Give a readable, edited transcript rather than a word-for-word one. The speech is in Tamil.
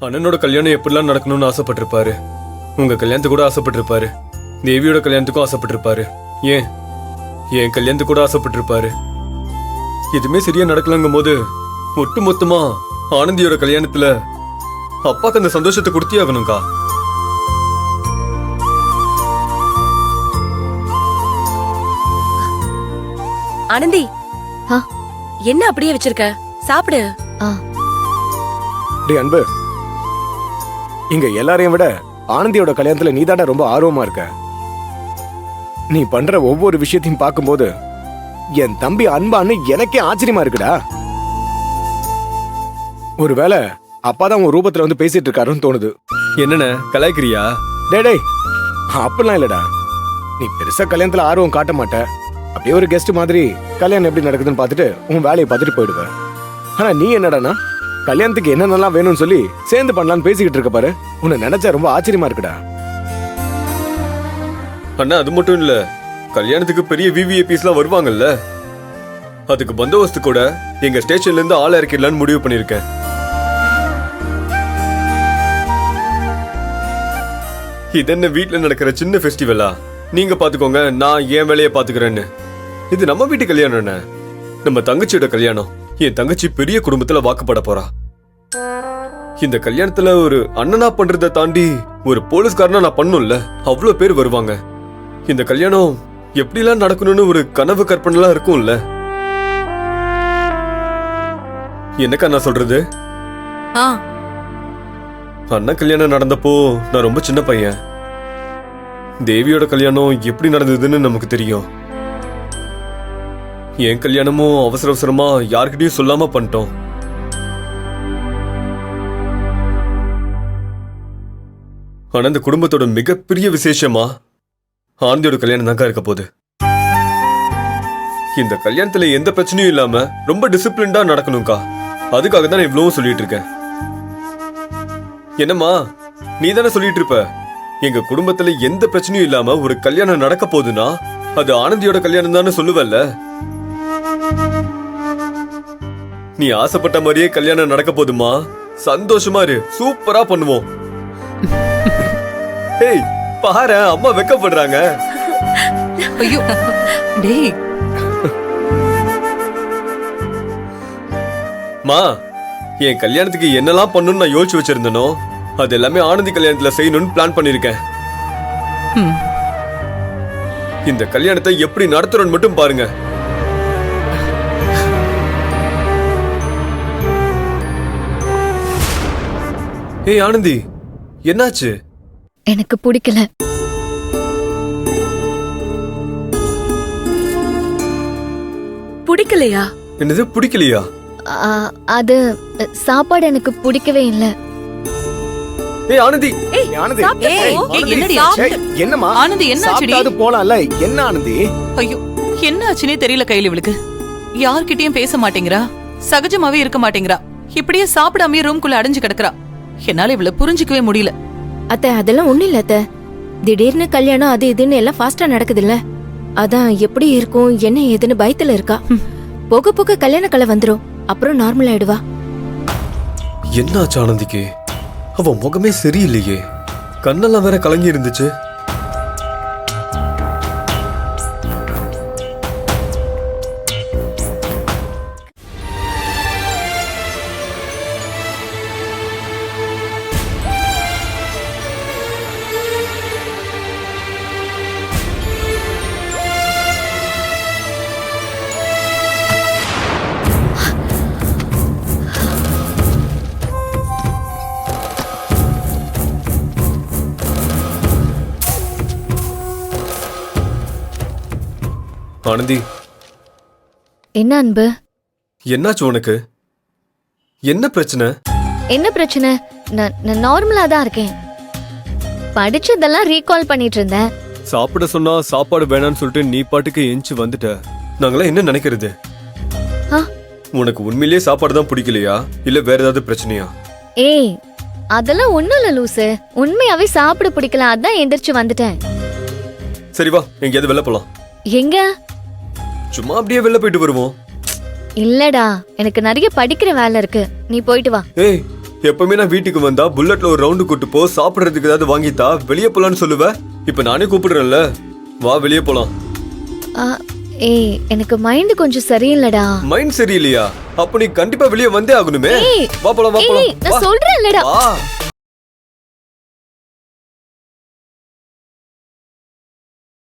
அண்ணனோட கல்யாணம் எப்படிலாம் நடக்கணும்னு ஆசைப்பட்டிருப்பாரு. உங்க கல்யாணத்துக்கு கூட ஆசைப்பட்டிருப்பாரு. தேவியோட கல்யாணத்துக்கும் ஆசைப்பட்டிருப்பாரு. ஏன் என் கல்யாணத்துக்கு கூட ஆசைப்பட்டிருப்பாரு. எதுவுமே சரியா நடக்கலங்கும் போது ஒட்டு மொத்தமா ஆனந்தியோட கல்யாணத்துல அப்பாக்கு அந்த சந்தோஷத்தை கொடுத்தே ஆகணும்க்கா. ஆனந்தி, என்ன அப்படியே வச்சிருக்க? சாப்பிடு. டேய் அன்பு, இங்க எல்லாரையும் விட ஆனந்தியோட கல்யாணத்துல நீதாடா ரொம்ப ஆர்வமா இருக்க. நீ பண்ற ஒவ்வொரு விஷயத்தையும் பார்க்கும்போது என் தம்பி அன்பான்னு எனக்கே ஆச்சரியமா இருக்குடா. ஒருவேளை அப்பாதான் உன் ரூபத்துல வந்து பேசிட்டு இருக்காருன்னு தோணுது. என்னண்ணே கலாய்க்கிறியா? டேய் அப்படிலாம் இல்லடா. நீ பெருசா கல்யாணத்துல ஆர்வம் காட்ட மாட்ட. அப்படியே ஒரு கெஸ்ட் மாதிரி கல்யாணம் எப்படி நடக்குதுன்னு பார்த்துட்டு உன் வேலையை பார்த்துட்டு போயிடுவ. ஆனா நீ என்னடானா கல்யாணத்துக்கு என்னென்னலாம் வேணும்னு சொல்லி சேர்ந்து பண்ணலான்னு பேசிக்கிட்டு இருக்க பாரு. உன்னை நினைச்சா ரொம்ப ஆச்சரியமா இருக்குடா. அண்ணா அது மட்டும் இல்ல, கல்யாணத்துக்கு பெரிய விவிஐபிஸ்லாம் வருவாங்கல்ல, அதுக்கு பந்தோபஸ்து கூட எங்க ஸ்டேஷன்ல இருந்து ஆள் இறக்கிடலான்னு முடிவு பண்ணிருக்கேன். இதென்ன வீட்டுல நடக்கிற சின்ன ஃபெஸ்டிவலா? நீங்க பாத்துக்கோங்க, நான் என் வேலையை பாத்துக்கிறேன்னு. இது நம்ம வீட்டு கல்யாணம் என்ன, நம்ம தங்கச்சியோட கல்யாணம். என் தங்கச்சி பெரிய குடும்பத்துல வாக்குப்பட போறா. இந்த கல்யாணத்துல ஒரு அண்ணனா பண்றதை தாண்டி ஒரு போலீஸ்காரனா நான் பண்ணும்ல, அவ்வளவு பேர் வருவாங்க. இந்த கல்யாணம் எப்படிலாம் நடக்கணும்னு ஒரு கனவு கற்பனைலாம் இருக்கும்ல. என்னக்கா நான் சொல்றது? அண்ணன் கல்யாணம் நடந்தப்போ நான் ரொம்ப சின்ன பையன். தேவியோட கல்யாணம் எப்படி நடந்ததுன்னு நமக்கு தெரியும். என் கல்யாணமும் அவசர அவசரமா யார்கிட்டயும் சொல்லாம பண்ணிட்டோம். ஆனா இந்த குடும்பத்தோட மிகப்பெரிய விசேஷமா ஆனந்தியோட கல்யாணம் தாங்க இருக்க போகுது. இந்த கல்யாணத்துல எந்த பிரச்சனையும் இல்லாம ரொம்ப டிசிப்ளின்டா நடக்கணும்க்கா. அதுக்காக தான் நான் இவ்வளவும் சொல்லிட்டு இருக்கேன். என்னம்மா நீ தானே சொல்லிட்டு இருப்ப, எங்க குடும்பத்துல எந்த பிரச்சனையும் இல்லாம ஒரு கல்யாணம் நடக்க போகுதுன்னா அது ஆனந்தியோட கல்யாணம் தானே சொல்லுவல்ல. நீ ஆசைப்பட்ட மாதிரியே கல்யாணம் நடக்க போதுமா? சந்தோஷமா இரு, சூப்பரா பண்ணுவோம். ஏய் பாரு, அம்மா வெக்கப்படுறாங்க. ஐயோ டேய் மா, என் கல்யாணத்துக்கு என்னெல்லாம் பண்ணணும்னு நான் யோசிச்சு வச்சிருந்தனோ அது எல்லாமே ஆனந்தி கல்யாணத்துல செய்யணும்னு பிளான் பண்ணிருக்கேன். இந்த கல்யாணத்தை எப்படி நடத்துறோன்னு மட்டும் பாருங்க. ஏய் ஆனந்தி, என்னாச்சு? எனக்கு பிடிக்கல. பிடிக்கலையா? என்னது பிடிக்கலையா? அது சாப்பாடு எனக்கு பிடிக்கவே இல்ல. ஏய் ஆனந்தி, ஆனந்தி, என்னடி என்னம்மா ஆனந்தி என்னாச்சுடி? சாப்பிட்டாது போலாம்ல. என்ன ஆனந்தி? ஐயோ என்னாச்சுனே தெரியல. கையில இவளுக்கு யார்கிட்டயும் பேச மாட்டேங்கிறா, சகஜமாவே இருக்க மாட்டேங்கிறா. இப்படியே சாப்பிடாமயே ரூம்குள்ள அடைஞ்சு கிடக்குறா. என்னால இவள புரிஞ்சுக்கவே முடியல. அத்தை அதெல்லாம் ஒண்ணு இல்ல அத்தை. திடீர்னு கல்யாணம் அது இதுன்னு எல்லாம் ஃபாஸ்டா நடக்குதுல்ல, அதான் எப்படி இருக்கும் என்ன ஏதுன்னு பயத்துல இருக்கா. போக போக கல்யாண கலை வந்துரும், அப்புறம் நார்மல் ஆயிடுவா. என்னாச்சு ஆனந்திக்கு? அவ முகமே சரியில்லையே, கண்ணெல்லாம் வேற கலங்கி இருந்துச்சு. ஆனந்தி, என்ன அன்பு? என்னாச்சு உனக்கு? என்ன பிரச்சனை? என்ன பிரச்சனை? நான் நார்மலா தான் இருக்கேன். படிச்சதெல்லாம் ரீகால் பண்ணிட்டு இருந்தேன். சாப்பிட சொன்னா சாப்பாடு வேணான்னு சொல்லிட்டு நீ பாட்டுக்கு எஞ்சி வந்துட்ட. நாங்களாம் என்ன நினைக்கிறது? உனக்கு உண்மையிலேயே சாப்பாடு தான் பிடிக்கலையா இல்ல வேற ஏதாவது பிரச்சனையா? ஏய் அதெல்லாம் ஒண்ணும் இல்ல லூசு, உண்மையாவே சாப்பிட பிடிக்கல, அதான் எந்திரிச்சு வந்துட்டேன். சரி வா, எங்கேயாவது வெளில போலாம். எங்க? சும்மா அப்படியே வெளில போயிட்டு வருவோம். இல்லடா, எனக்கு நிறைய படிக்கிற வேலை இருக்கு, நீ போயிட்டு வா. ஏய் எப்பவுமே நான் வீட்டுக்கு வந்தா புல்லட்ல ஒரு ரவுண்டு கூட்டு போ, சாப்பிடுறதுக்கு ஏதாவது வாங்கித்தா, வெளியே போலான்னு சொல்லுவ. இப்ப நானே கூப்பிடுறேன்ல, வா வெளியே போலாம். ஏய் எனக்கு மைண்ட் கொஞ்சம் சரியில்லடா. மைண்ட் சரியில்லையா? அப்ப நீ கண்டிப்பா வெளியே வந்தே ஆகணுமே. ஏய், வா போலாம், வா ஏய் போலாம். நான் வா. சொல்றேன்லடா. வா